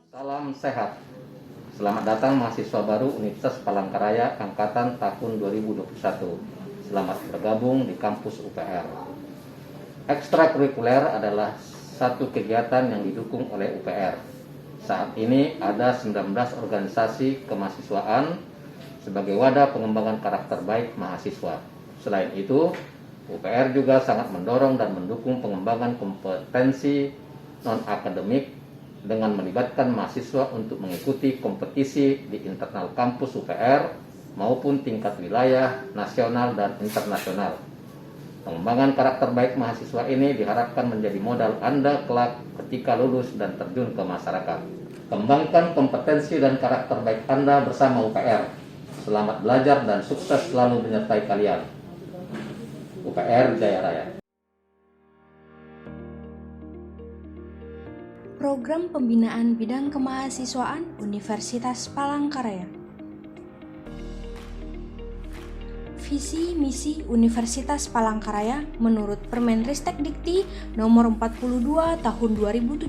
Salam sehat. Selamat datang mahasiswa baru Universitas Palangkaraya angkatan tahun 2021. Selamat bergabung di kampus UPR. Ekstrakurikuler adalah satu kegiatan yang didukung oleh UPR. Saat ini ada 19 organisasi kemahasiswaan sebagai wadah pengembangan karakter baik mahasiswa. Selain itu, UPR juga sangat mendorong dan mendukung pengembangan kompetensi non-akademik dengan melibatkan mahasiswa untuk mengikuti kompetisi di internal kampus UPR maupun tingkat wilayah, nasional, dan internasional. Pengembangan karakter baik mahasiswa ini diharapkan menjadi modal Anda kelak ketika lulus dan terjun ke masyarakat. Kembangkan kompetensi dan karakter baik Anda bersama UPR. Selamat belajar dan sukses selalu menyertai kalian. UPR Jaya Raya. Program Pembinaan Bidang Kemahasiswaan Universitas Palangkaraya. Visi misi Universitas Palangkaraya menurut Permenristek Dikti nomor 42 tahun 2017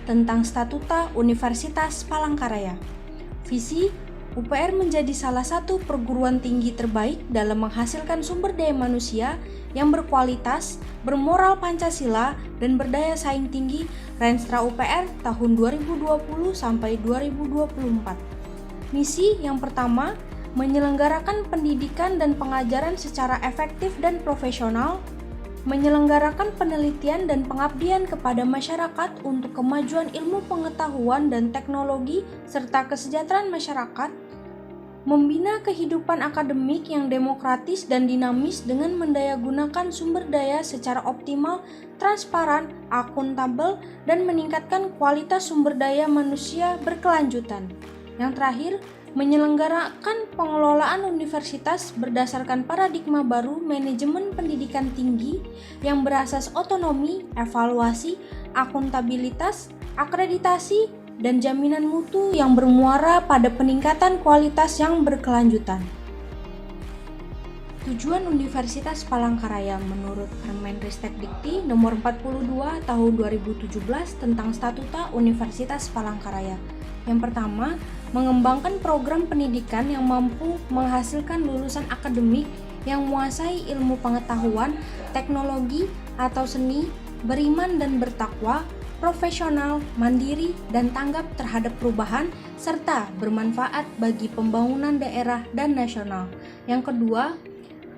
tentang Statuta Universitas Palangkaraya. Visi UPR menjadi salah satu perguruan tinggi terbaik dalam menghasilkan sumber daya manusia yang berkualitas, bermoral Pancasila, dan berdaya saing tinggi Renstra UPR tahun 2020 sampai 2024. Misi yang pertama, menyelenggarakan pendidikan dan pengajaran secara efektif dan profesional, menyelenggarakan penelitian dan pengabdian kepada masyarakat untuk kemajuan ilmu pengetahuan dan teknologi serta kesejahteraan masyarakat, membina kehidupan akademik yang demokratis dan dinamis dengan mendayagunakan sumber daya secara optimal, transparan, akuntabel, dan meningkatkan kualitas sumber daya manusia berkelanjutan. Yang terakhir, menyelenggarakan pengelolaan universitas berdasarkan paradigma baru manajemen pendidikan tinggi yang berasas otonomi, evaluasi, akuntabilitas, akreditasi, dan jaminan mutu yang bermuara pada peningkatan kualitas yang berkelanjutan. Tujuan Universitas Palangkaraya menurut Permenristek Dikti nomor 42 tahun 2017 tentang Statuta Universitas Palangkaraya. Yang pertama, mengembangkan program pendidikan yang mampu menghasilkan lulusan akademik yang menguasai ilmu pengetahuan, teknologi, atau seni, beriman dan bertakwa, profesional, mandiri, dan tanggap terhadap perubahan, serta bermanfaat bagi pembangunan daerah dan nasional. Yang kedua,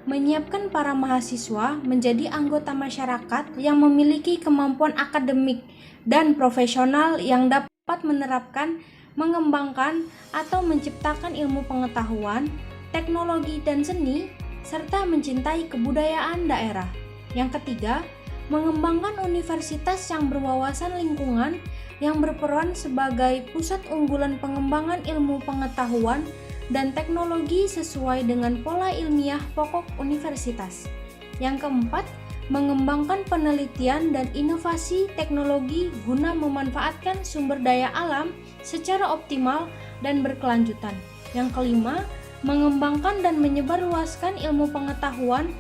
menyiapkan para mahasiswa menjadi anggota masyarakat yang memiliki kemampuan akademik dan profesional yang dapat menerapkan, mengembangkan, atau menciptakan ilmu pengetahuan, teknologi, dan seni, serta mencintai kebudayaan daerah. Yang ketiga, mengembangkan universitas yang berwawasan lingkungan yang berperan sebagai pusat unggulan pengembangan ilmu pengetahuan dan teknologi sesuai dengan pola ilmiah pokok universitas. Yang keempat, mengembangkan penelitian dan inovasi teknologi guna memanfaatkan sumber daya alam secara optimal dan berkelanjutan. Yang kelima, mengembangkan dan menyebarluaskan ilmu pengetahuan,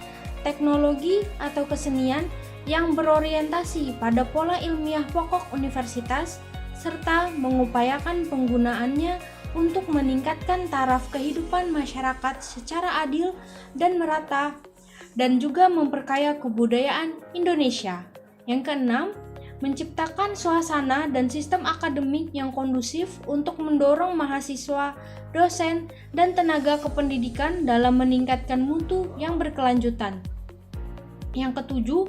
teknologi, atau kesenian yang berorientasi pada pola ilmiah pokok universitas, serta mengupayakan penggunaannya untuk meningkatkan taraf kehidupan masyarakat secara adil dan merata, dan juga memperkaya kebudayaan Indonesia. Yang keenam, menciptakan suasana dan sistem akademik yang kondusif untuk mendorong mahasiswa, dosen, dan tenaga kependidikan dalam meningkatkan mutu yang berkelanjutan. Yang ketujuh,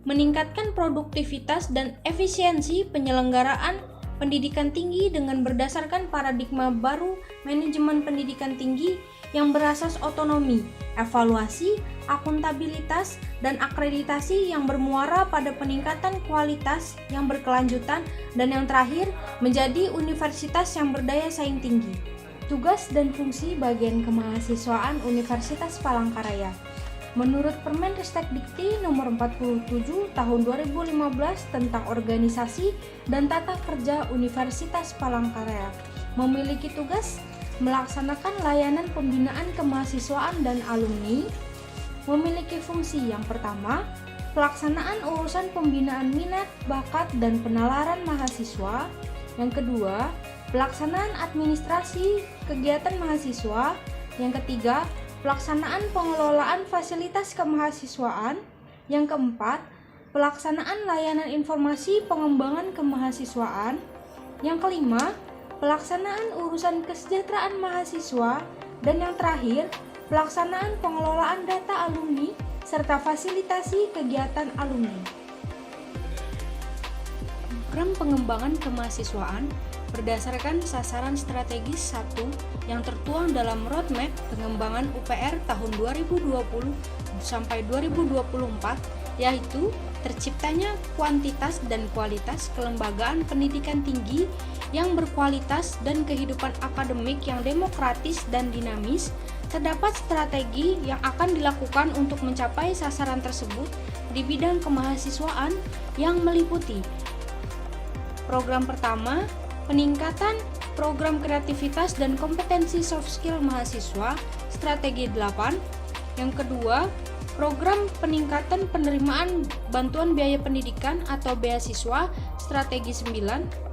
meningkatkan produktivitas dan efisiensi penyelenggaraan pendidikan tinggi dengan berdasarkan paradigma baru manajemen pendidikan tinggi yang berasas otonomi, evaluasi, akuntabilitas, dan akreditasi yang bermuara pada peningkatan kualitas yang berkelanjutan, dan yang terakhir, menjadi universitas yang berdaya saing tinggi. Tugas dan fungsi bagian kemahasiswaan Universitas Palangkaraya. Menurut Permenristek Dikti nomor 47 tahun 2015 tentang organisasi dan tata kerja Universitas Palangkaraya, memiliki tugas melaksanakan layanan pembinaan kemahasiswaan dan alumni, memiliki fungsi yang pertama, pelaksanaan urusan pembinaan minat, bakat, dan penalaran mahasiswa. Yang kedua, pelaksanaan administrasi kegiatan mahasiswa. Yang ketiga, pelaksanaan pengelolaan fasilitas kemahasiswaan. Yang keempat, pelaksanaan layanan informasi pengembangan kemahasiswaan. Yang kelima, pelaksanaan urusan kesejahteraan mahasiswa. Dan yang terakhir, pelaksanaan pengelolaan data alumni serta fasilitasi kegiatan alumni. Program pengembangan kemahasiswaan berdasarkan sasaran strategis 1 yang tertuang dalam roadmap pengembangan UPR tahun 2020 sampai 2024, yaitu terciptanya kuantitas dan kualitas kelembagaan pendidikan tinggi yang berkualitas dan kehidupan akademik yang demokratis dan dinamis. Terdapat strategi yang akan dilakukan untuk mencapai sasaran tersebut di bidang kemahasiswaan yang meliputi program pertama, peningkatan program kreativitas dan kompetensi soft skill mahasiswa, strategi 8. Yang kedua, program peningkatan penerimaan bantuan biaya pendidikan atau beasiswa, strategi 9.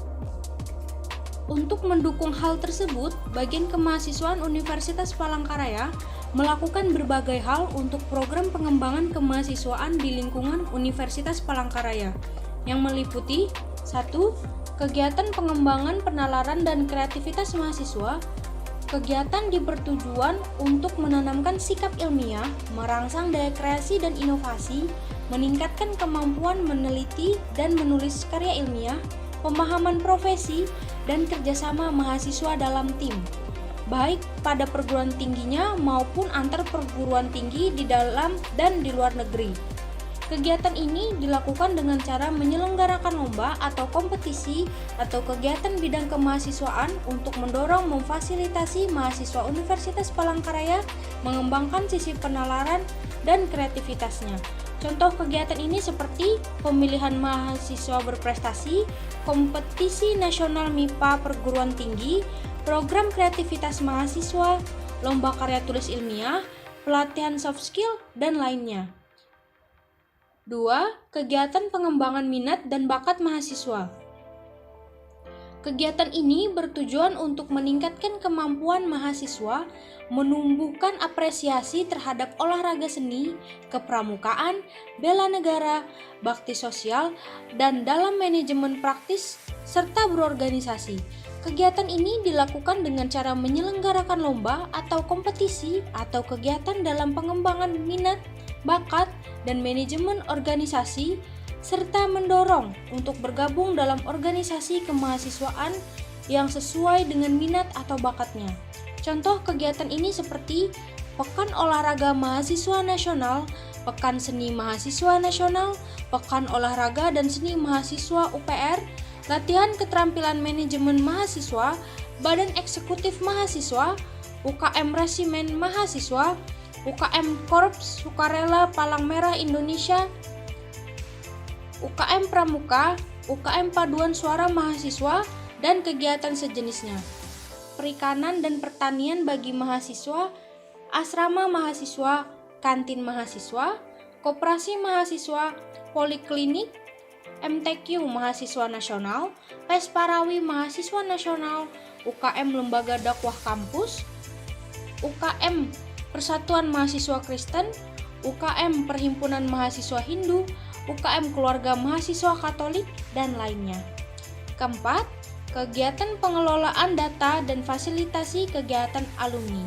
Untuk mendukung hal tersebut, Bagian Kemahasiswaan Universitas Palangkaraya melakukan berbagai hal untuk program pengembangan kemahasiswaan di lingkungan Universitas Palangkaraya, yang meliputi 1. Kegiatan pengembangan penalaran dan kreativitas mahasiswa. Kegiatan bertujuan untuk menanamkan sikap ilmiah, merangsang daya kreasi dan inovasi, meningkatkan kemampuan meneliti dan menulis karya ilmiah, pemahaman profesi, dan kerjasama mahasiswa dalam tim, baik pada perguruan tingginya maupun antar perguruan tinggi di dalam dan di luar negeri. Kegiatan ini dilakukan dengan cara menyelenggarakan lomba atau kompetisi atau kegiatan bidang kemahasiswaan untuk mendorong memfasilitasi mahasiswa Universitas Palangkaraya mengembangkan sisi penalaran dan kreativitasnya. Contoh kegiatan ini seperti pemilihan mahasiswa berprestasi, kompetisi nasional MIPA perguruan tinggi, program kreativitas mahasiswa, lomba karya tulis ilmiah, pelatihan soft skill, dan lainnya. 2. Kegiatan pengembangan minat dan bakat mahasiswa. Kegiatan ini bertujuan untuk meningkatkan kemampuan mahasiswa, menumbuhkan apresiasi terhadap olahraga seni, kepramukaan, bela negara, bakti sosial, dan dalam manajemen praktis, serta berorganisasi. Kegiatan ini dilakukan dengan cara menyelenggarakan lomba atau kompetisi atau kegiatan dalam pengembangan minat, bakat, dan manajemen organisasi, serta mendorong untuk bergabung dalam organisasi kemahasiswaan yang sesuai dengan minat atau bakatnya. Contoh kegiatan ini seperti Pekan Olahraga Mahasiswa Nasional, Pekan Seni Mahasiswa Nasional, Pekan Olahraga dan Seni Mahasiswa UPR, Latihan Keterampilan Manajemen Mahasiswa, Badan Eksekutif Mahasiswa, UKM Resimen Mahasiswa, UKM Korps Sukarela Palang Merah Indonesia, UKM Pramuka, UKM Paduan Suara Mahasiswa, dan kegiatan sejenisnya. Perikanan dan pertanian bagi mahasiswa, asrama mahasiswa, kantin mahasiswa, koperasi mahasiswa, poliklinik, MTQ Mahasiswa Nasional, Pesparawi Mahasiswa Nasional, UKM Lembaga Dakwah Kampus, UKM Persatuan Mahasiswa Kristen, UKM Perhimpunan Mahasiswa Hindu, UKM Keluarga Mahasiswa Katolik, dan lainnya. Keempat, kegiatan pengelolaan data dan fasilitasi kegiatan alumni.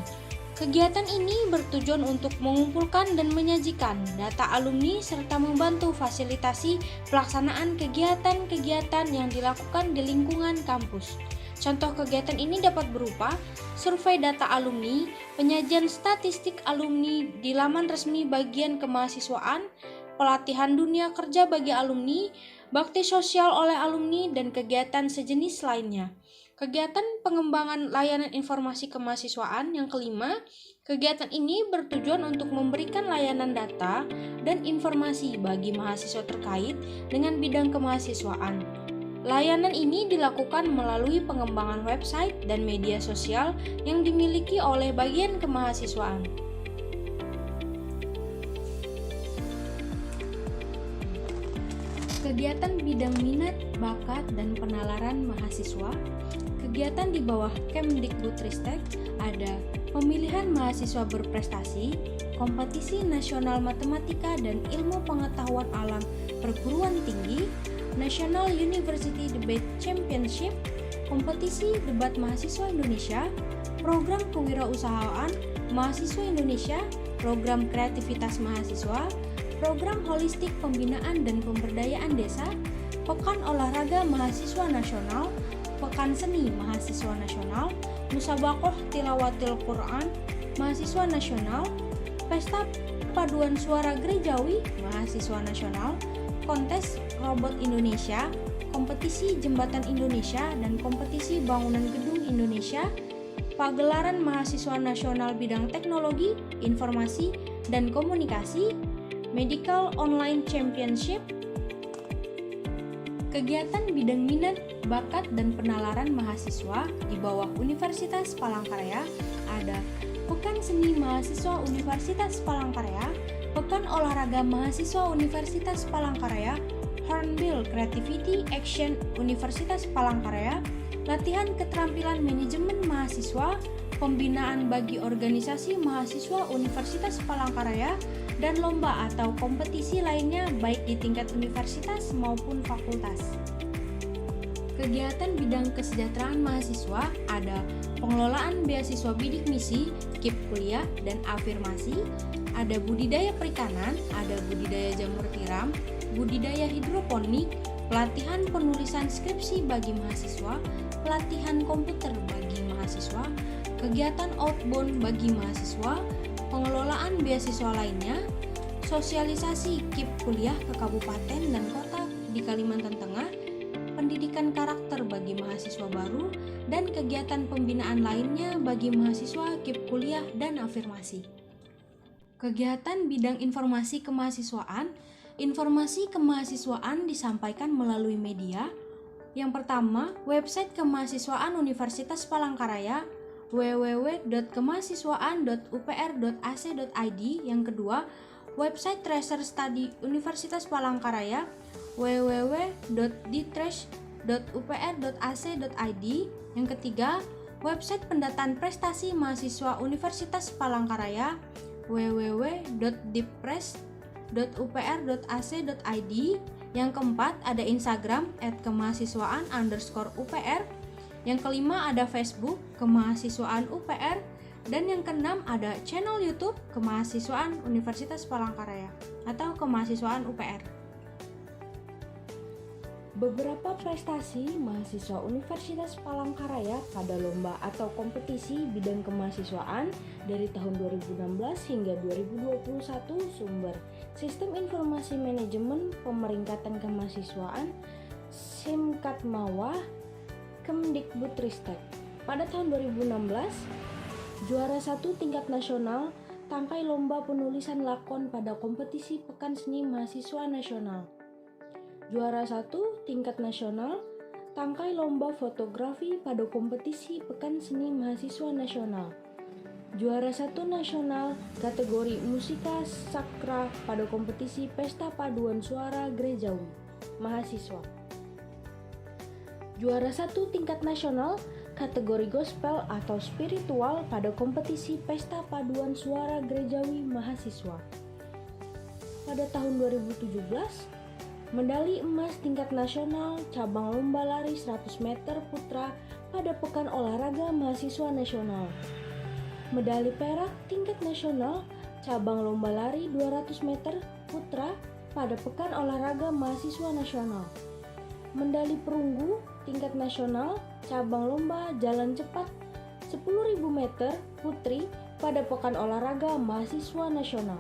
Kegiatan ini bertujuan untuk mengumpulkan dan menyajikan data alumni serta membantu fasilitasi pelaksanaan kegiatan-kegiatan yang dilakukan di lingkungan kampus. Contoh kegiatan ini dapat berupa survei data alumni, penyajian statistik alumni di laman resmi Bagian Kemahasiswaan, pelatihan dunia kerja bagi alumni, bakti sosial oleh alumni, dan kegiatan sejenis lainnya. Kegiatan pengembangan layanan informasi kemahasiswaan yang kelima, kegiatan ini bertujuan untuk memberikan layanan data dan informasi bagi mahasiswa terkait dengan bidang kemahasiswaan. Layanan ini dilakukan melalui pengembangan website dan media sosial yang dimiliki oleh Bagian Kemahasiswaan. Kegiatan bidang minat, bakat, dan penalaran mahasiswa. Kegiatan di bawah Kemdikbudristek ada pemilihan mahasiswa berprestasi, kompetisi nasional matematika dan ilmu pengetahuan alam perguruan tinggi, National University Debate Championship, kompetisi debat mahasiswa Indonesia, program kewirausahaan mahasiswa Indonesia, program kreativitas mahasiswa, program holistik pembinaan dan pemberdayaan desa, pekan olahraga mahasiswa nasional, pekan seni mahasiswa nasional, musabaqah tilawatil Quran mahasiswa nasional, pesta paduan suara gerejawi mahasiswa nasional, kontes robot Indonesia, kompetisi jembatan Indonesia dan kompetisi bangunan gedung Indonesia, pagelaran mahasiswa nasional bidang teknologi, informasi, dan komunikasi, medical online championship, kegiatan bidang minat, bakat, dan penalaran mahasiswa di bawah Universitas Palangkaraya ada Pekan Seni Mahasiswa Universitas Palangkaraya, Pekan Olahraga Mahasiswa Universitas Palangkaraya, Hornbill Creativity Action Universitas Palangkaraya, latihan keterampilan manajemen mahasiswa, pembinaan bagi organisasi mahasiswa Universitas Palangkaraya, dan lomba atau kompetisi lainnya baik di tingkat universitas maupun fakultas. Kegiatan bidang kesejahteraan mahasiswa ada pengelolaan beasiswa bidik misi, KIP kuliah, dan afirmasi, ada budidaya perikanan, ada budidaya jamur tiram, budidaya hidroponik, pelatihan penulisan skripsi bagi mahasiswa, pelatihan komputer bagi mahasiswa, kegiatan outbound bagi mahasiswa, pengelolaan beasiswa lainnya, sosialisasi KIP kuliah ke kabupaten dan kota di Kalimantan Tengah, pendidikan karakter bagi mahasiswa baru, dan kegiatan pembinaan lainnya bagi mahasiswa KIP kuliah dan afirmasi. Kegiatan bidang informasi kemahasiswaan, informasi kemahasiswaan disampaikan melalui media. Yang pertama, website kemahasiswaan Universitas Palangkaraya www.kemahasiswaan.upr.ac.id. Yang kedua, website Tracer Study Universitas Palangkaraya www.ditresh.upr.ac.id. Yang ketiga, website pendataan prestasi mahasiswa Universitas Palangkaraya www.dipres.upr.ac.id. Yang keempat, ada Instagram @kemahasiswaan_UPR. Yang kelima, ada Facebook Kemahasiswaan UPR. Dan yang keenam, ada channel YouTube Kemahasiswaan Universitas Palangkaraya atau Kemahasiswaan UPR. Beberapa prestasi mahasiswa Universitas Palangkaraya pada lomba atau kompetisi bidang kemahasiswaan dari tahun 2016 hingga 2021 sumber Sistem Informasi Manajemen Pemeringkatan Kemahasiswaan Simkatmawah Kemdikbudristek. Pada tahun 2016, juara 1 tingkat nasional tangkai lomba penulisan lakon pada kompetisi Pekan Seni Mahasiswa Nasional. Juara 1 tingkat nasional tangkai lomba fotografi pada kompetisi Pekan Seni Mahasiswa Nasional. Juara 1 nasional kategori musika sakra pada kompetisi Pesta Paduan Suara Gerejawi Mahasiswa. Juara 1 tingkat nasional kategori gospel atau spiritual pada kompetisi Pesta Paduan Suara Gerejawi Mahasiswa. Pada tahun 2017, medali emas tingkat nasional cabang lomba lari 100 meter putra pada Pekan Olahraga Mahasiswa Nasional. Medali perak tingkat nasional cabang lomba lari 200 meter putra pada Pekan Olahraga Mahasiswa Nasional. Medali perunggu tingkat nasional cabang lomba jalan cepat 10.000 meter putri pada Pekan Olahraga Mahasiswa Nasional.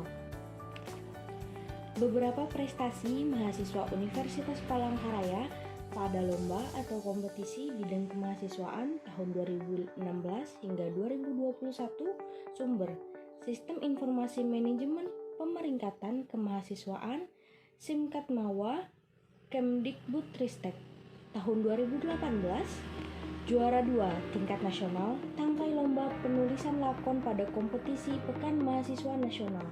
Beberapa prestasi mahasiswa Universitas Palangkaraya pada lomba atau kompetisi bidang kemahasiswaan tahun 2016 hingga 2021 sumber Sistem Informasi Manajemen Pemeringkatan Kemahasiswaan Simkatmawah Kemdikbudristek. Tahun 2018, juara 2 tingkat nasional tangkai lomba penulisan lakon pada kompetisi Pekan Mahasiswa Nasional.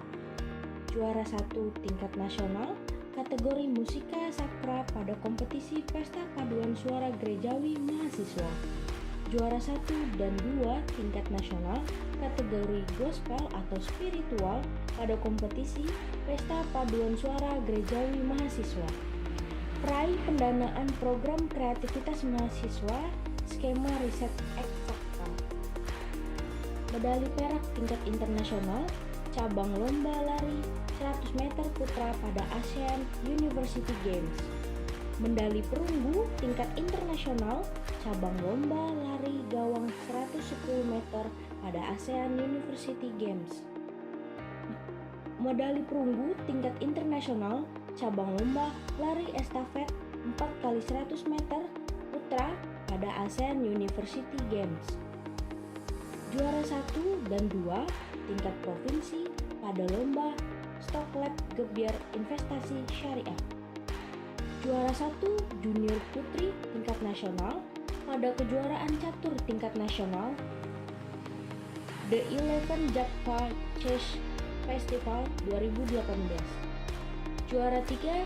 Juara 1 tingkat nasional kategori musika sakra pada kompetisi Pesta Paduan Suara Gerejawi Mahasiswa. Juara 1 dan 2 tingkat nasional kategori gospel atau spiritual pada kompetisi Pesta Paduan Suara Gerejawi Mahasiswa. Peraih pendanaan program kreativitas mahasiswa skema riset eksakta. Medali perak tingkat internasional cabang lomba lari 100 meter putra pada ASEAN University Games. Medali perunggu tingkat internasional cabang lomba lari gawang 110 meter pada ASEAN University Games. Medali perunggu tingkat internasional cabang lomba lari estafet 4x100 meter putra pada ASEAN University Games. Juara 1 dan 2 tingkat provinsi pada lomba Stock Lab Gebiar Investasi Syariah. Juara 1 junior putri tingkat nasional pada kejuaraan catur tingkat nasional The 11 Java Chess Festival 2018. Juara 3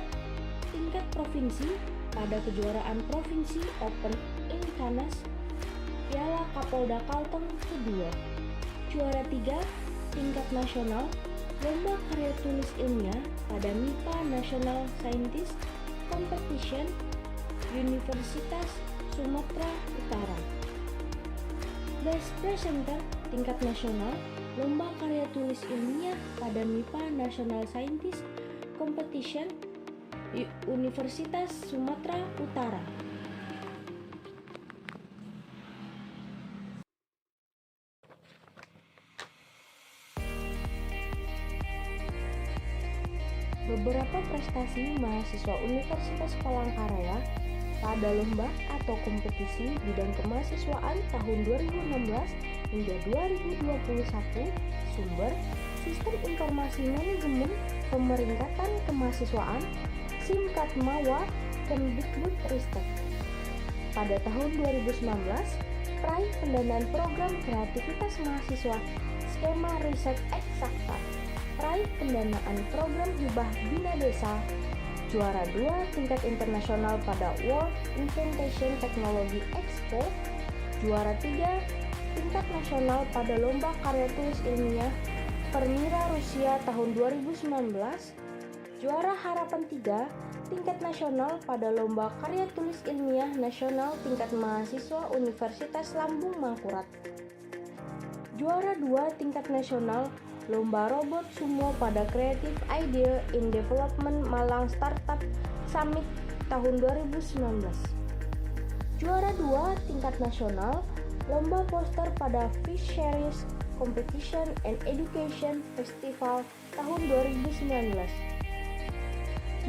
tingkat provinsi pada kejuaraan provinsi Open in Canas Piala Kapolda Kalteng kedua. Juara 3 tingkat nasional lomba karya tulis ilmiah pada MIPA National Scientist Competition Universitas Sumatera Utara. Best Presenter tingkat nasional lomba karya tulis ilmiah pada MIPA National Scientist Competition Universitas Sumatera Utara. Beberapa prestasi mahasiswa Universitas Palangkaraya pada lomba atau kompetisi bidang kemahasiswaan tahun 2016 hingga 2021. Sumber Sistem Informasi Manajemen Pemeringkatan Kemahasiswaan Simkat Mawa Kemdikbudristek. Pada tahun 2019, peraih pendanaan program kreativitas mahasiswa skema riset eksakta, peraih pendanaan program hibah Bina Desa, juara 2 tingkat internasional pada World Inventation Technology Expo, juara 3 tingkat nasional pada lomba karya tulis ilmiah Permira Rusia tahun 2019, juara harapan 3 tingkat nasional pada lomba karya tulis ilmiah nasional tingkat mahasiswa Universitas Lambung Mangkurat, juara 2 tingkat nasional lomba robot sumo pada Creative Idea in Development Malang Startup Summit tahun 2019, juara 2 tingkat nasional lomba poster pada Fisheries Competition and Education Festival tahun 2019,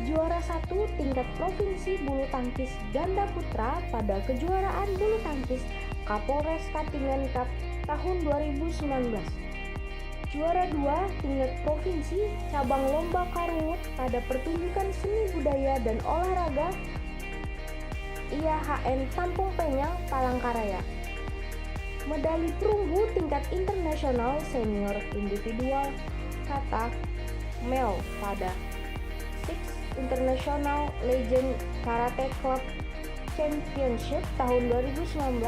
juara 1 tingkat provinsi bulu tangkis ganda putra pada kejuaraan bulu tangkis Kapolres Katingan Cup tahun 2019, juara 2 tingkat provinsi cabang lomba karungut pada pertunjukan seni budaya dan olahraga IAHN Tampung Penyang Palangkaraya, medali perunggu tingkat internasional senior individual kata Mel pada Six International Legend Karate Club Championship tahun 2019,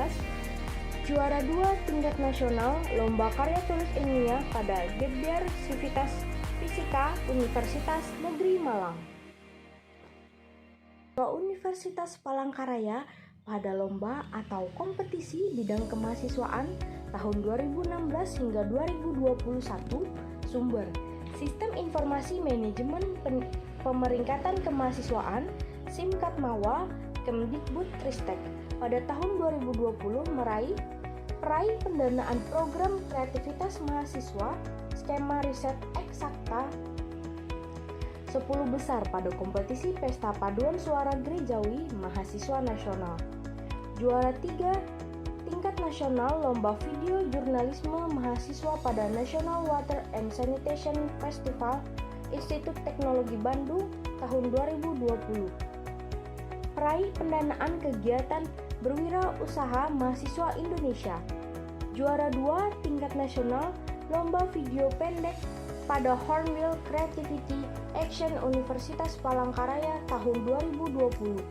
juara 2 tingkat nasional lomba karya tulis ilmiah pada Gebiar Sivitas Fisika Universitas Negeri Malang. Universitas Palangkaraya pada lomba atau kompetisi bidang kemahasiswaan tahun 2016 hingga 2021. Sumber Sistem Informasi Manajemen Pemeringkatan Kemahasiswaan Simkat Mawa Kemdikbudristek. Pada tahun 2020 peraih pendanaan program kreativitas mahasiswa skema riset eksakta 10 besar pada kompetisi Pesta Paduan Suara Gerejawi Mahasiswa Nasional. Juara 3 tingkat nasional lomba video jurnalisme mahasiswa pada National Water and Sanitation Festival Institut Teknologi Bandung tahun 2020. Peraih pendanaan kegiatan berwirausaha mahasiswa Indonesia. Juara 2 tingkat nasional lomba video pendek pada Hornbill Creativity Action Universitas Palangkaraya tahun 2020.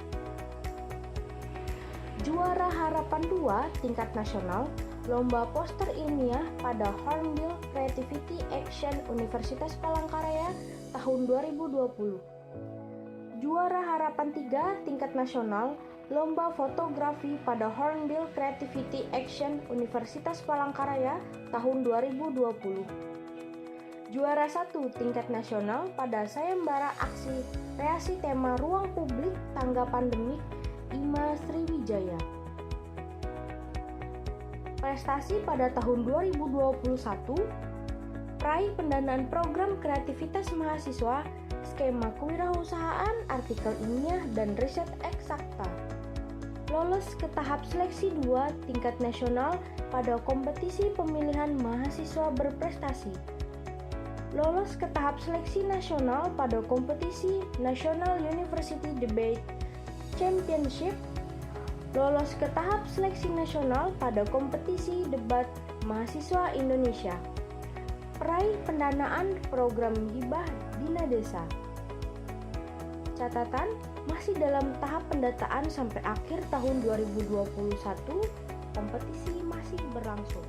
Juara Harapan 2 tingkat nasional Lomba Poster Ilmiah pada Hornbill Creativity Action Universitas Palangkaraya tahun 2020. Juara Harapan 3 tingkat nasional Lomba Fotografi pada Hornbill Creativity Action Universitas Palangkaraya tahun 2020. Juara 1 tingkat nasional pada Sayembara Aksi Kreasi Tema Ruang Publik Tangga Pandemik IMA Sriwijaya. Prestasi pada tahun 2021, peraih pendanaan program kreativitas mahasiswa, skema kewirausahaan, artikel ilmiah, dan riset eksakta. Lolos ke tahap seleksi 2 tingkat nasional pada kompetisi pemilihan mahasiswa berprestasi. Lolos ke tahap seleksi nasional pada kompetisi National University Debate Championship. Lolos ke tahap seleksi nasional pada kompetisi debat mahasiswa Indonesia. Peraih pendanaan program hibah Dina Desa. Catatan, masih dalam tahap pendataan sampai akhir tahun 2021, kompetisi masih berlangsung.